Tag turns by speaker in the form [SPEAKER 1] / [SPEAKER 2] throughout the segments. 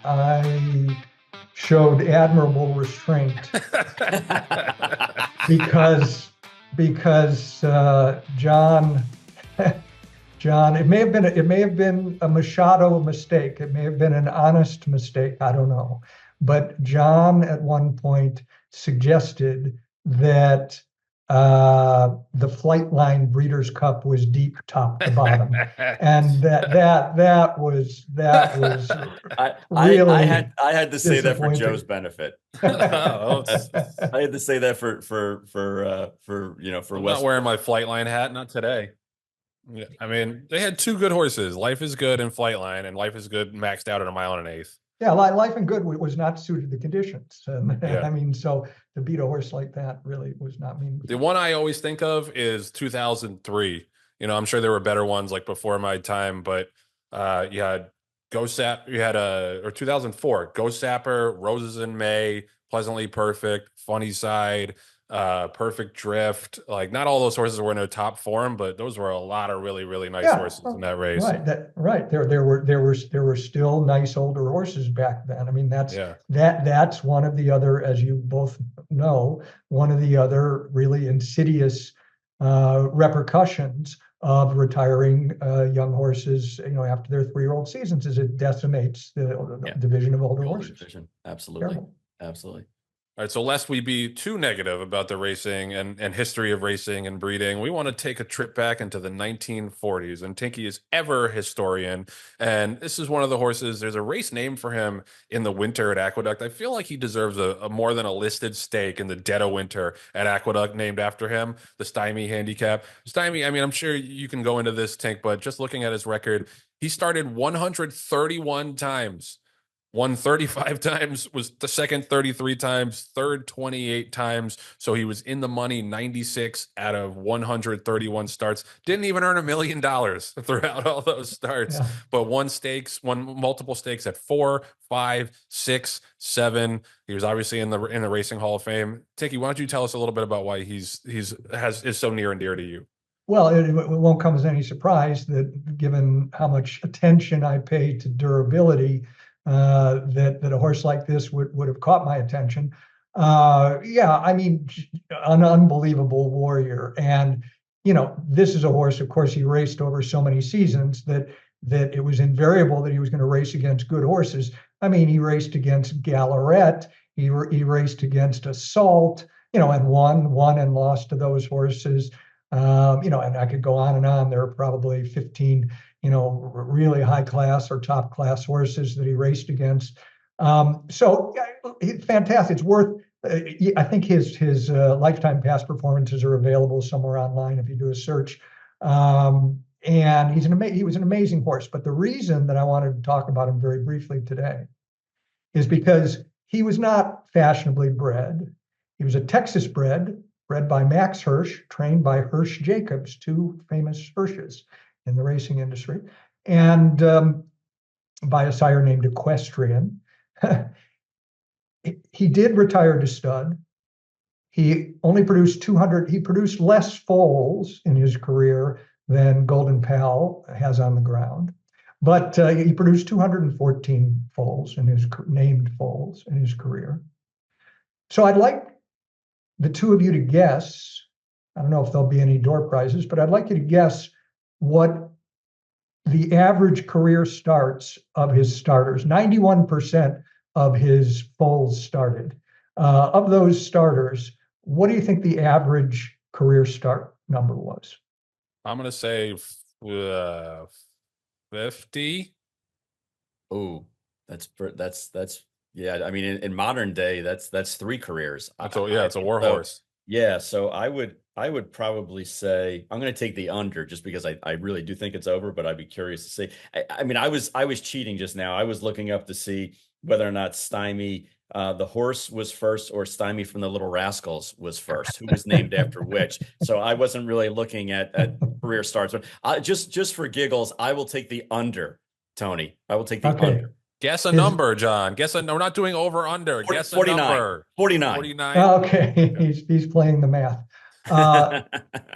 [SPEAKER 1] I showed admirable restraint because John John, it may have been a Machado mistake. It may have been an honest mistake. I don't know. But John at one point suggested that the Flightline Breeders' Cup was deep top to bottom, and that was
[SPEAKER 2] I
[SPEAKER 1] really
[SPEAKER 2] had to say that for
[SPEAKER 1] disappointing.
[SPEAKER 2] Joe's benefit.
[SPEAKER 3] Oh,
[SPEAKER 2] I had to say that for
[SPEAKER 3] I'm
[SPEAKER 2] West.
[SPEAKER 3] not wearing my Flightline hat, not today. Yeah, I mean, they had two good horses. Life is Good and Flightline, and Life is Good maxed out at a mile and an eighth.
[SPEAKER 1] Yeah, Life and Good was not suited the conditions.
[SPEAKER 3] Yeah.
[SPEAKER 1] I mean, so to beat a horse like that really was not meaningful.
[SPEAKER 3] The one I always think of is 2003. I'm sure there were better ones like before my time, but you had or 2004, Ghost Sapper, Roses in May, Pleasantly Perfect, Funny Side, Perfect Drift. Like, not all those horses were in their top form, but those were a lot of really, really nice horses in that race.
[SPEAKER 1] Right. There were still nice older horses back then. I mean, that's one of the other, as you both know, one of the other really insidious repercussions of retiring young horses, after their 3-year-old seasons, is it decimates the division of older horses.
[SPEAKER 2] Division. Absolutely.
[SPEAKER 1] Terrible.
[SPEAKER 2] Absolutely.
[SPEAKER 3] All right, so lest we be too negative about the racing and history of racing and breeding, we want to take a trip back into the 1940s. And Tinky is ever historian. And this is one of the horses. There's a race named for him in the winter at Aqueduct. I feel like he deserves a more than a listed stake in the dead of winter at Aqueduct named after him, the Stymie handicap. Stymie, I mean, I'm sure you can go into this, Tink, but just looking at his record, he started 131 times. Won 35 times, was the second 33 times, third 28 times. So he was in the money 96 out of 131 starts. Didn't even earn $1 million throughout all those starts, but won multiple stakes at 4, 5, 6, 7. He was obviously in the Racing Hall of Fame. Tinky, why don't you tell us a little bit about why is so near and dear to you?
[SPEAKER 1] Well, it won't come as any surprise that, given how much attention I pay to durability, that a horse like this would have caught my attention. I mean, an unbelievable warrior. And, this is a horse, of course, he raced over so many seasons that it was invariable that he was going to race against good horses. I mean, he raced against Gallaret, he raced against Assault, and won and lost to those horses. And I could go on and on. There are probably 15 really high class or top class horses that he raced against. So fantastic. It's worth, I think his lifetime past performances are available somewhere online if you do a search. And he was an amazing horse. But the reason that I wanted to talk about him very briefly today is because he was not fashionably bred. He was a Texas bred by Max Hirsch, trained by Hirsch Jacobs, two famous Hirsches in the racing industry, and by a sire named Equestrian. He did retire to stud. He only produced 200. He produced less foals in his career than Golden Pal has on the ground, but he produced 214 foals in his named foals in his career. So I'd like the two of you to guess. I don't know if there'll be any door prizes, but I'd like you to guess what the average career starts of his starters. 91% of his foals started. Of those starters, what do you think the average career start number was?
[SPEAKER 3] I'm going to say 50.
[SPEAKER 2] Oh, that's yeah. I mean, in modern day, that's 3 careers.
[SPEAKER 3] It's a war horse.
[SPEAKER 2] Yeah, so I would probably say I'm going to take the under, just because I really do think it's over, but I'd be curious to see. I mean, I was cheating just now. I was looking up to see whether or not Stymie, the horse, was first, or Stymie from the Little Rascals was first, who was named after which. So I wasn't really looking at career starts. But just for giggles, I will take the under, Tony. I will take the under.
[SPEAKER 3] Guess a number, John. We're not doing over under. Guess
[SPEAKER 2] 49.
[SPEAKER 3] a number.
[SPEAKER 2] 49.
[SPEAKER 1] Okay, he's playing the math.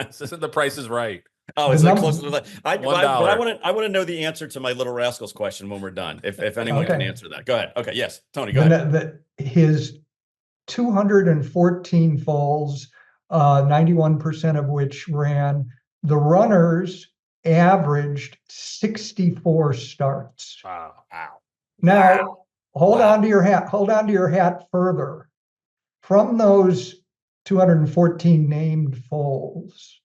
[SPEAKER 3] This isn't The Price is Right.
[SPEAKER 2] Oh,
[SPEAKER 1] The
[SPEAKER 2] it's like
[SPEAKER 1] num-
[SPEAKER 2] close to the. But
[SPEAKER 3] $1.
[SPEAKER 2] I want to know the answer to my Little Rascals question when we're done. If anyone can
[SPEAKER 1] Okay.
[SPEAKER 2] answer that, go ahead. Okay, yes, Tony, go ahead.
[SPEAKER 1] His 214 foals, 91% of which ran. The runners averaged 64 starts.
[SPEAKER 3] Wow.
[SPEAKER 1] Now,
[SPEAKER 2] Wow.
[SPEAKER 1] hold
[SPEAKER 2] Wow.
[SPEAKER 1] on to your hat. Hold on to your hat further. From those 214 named foals,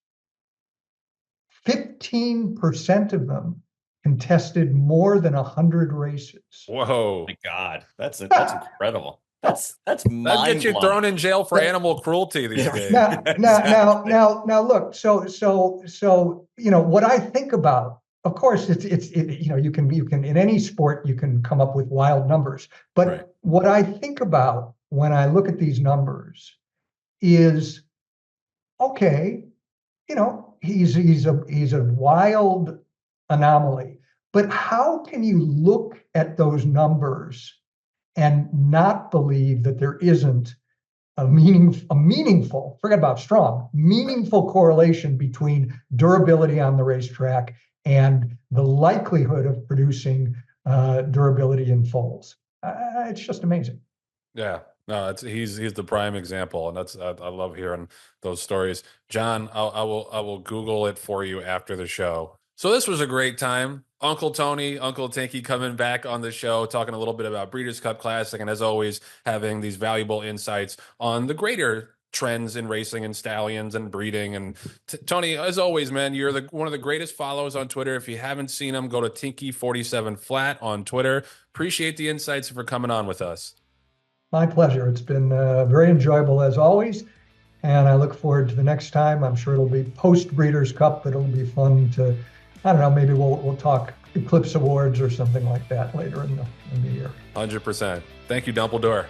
[SPEAKER 1] 15% of them contested more than 100 races.
[SPEAKER 3] Whoa.
[SPEAKER 2] Oh my God, that's incredible. That's
[SPEAKER 3] That'd get you
[SPEAKER 2] mind-blowing.
[SPEAKER 3] thrown in jail for animal cruelty these days.
[SPEAKER 1] Now, look. So, what I think about. Of course, you can in any sport you can come up with wild numbers. But
[SPEAKER 2] Right.
[SPEAKER 1] what I think about when I look at these numbers is, okay, he's a wild anomaly. But how can you look at those numbers and not believe that there isn't a meaningful, forget about strong, meaningful correlation between durability on the racetrack and the likelihood of producing durability in foals? It's just amazing.
[SPEAKER 3] Yeah, no, he's the prime example, and I love hearing those stories. John, I will Google it for you after the show. So this was a great time. Uncle Tony, Uncle Tinky coming back on the show, talking a little bit about Breeders' Cup Classic, and as always, having these valuable insights on the greater trends in racing and stallions and breeding. And Tony, as always, man, you're one of the greatest follows on Twitter. If you haven't seen him, go to Tinky47 Flat on Twitter. Appreciate the insights for coming on with us. My pleasure. It's been very enjoyable as always, and I look forward to the next time. I'm sure it'll be post Breeders' Cup, but it'll be fun to, I don't know, maybe we'll talk Eclipse Awards or something like that later in the year. 100%. Thank you, Dumbledore.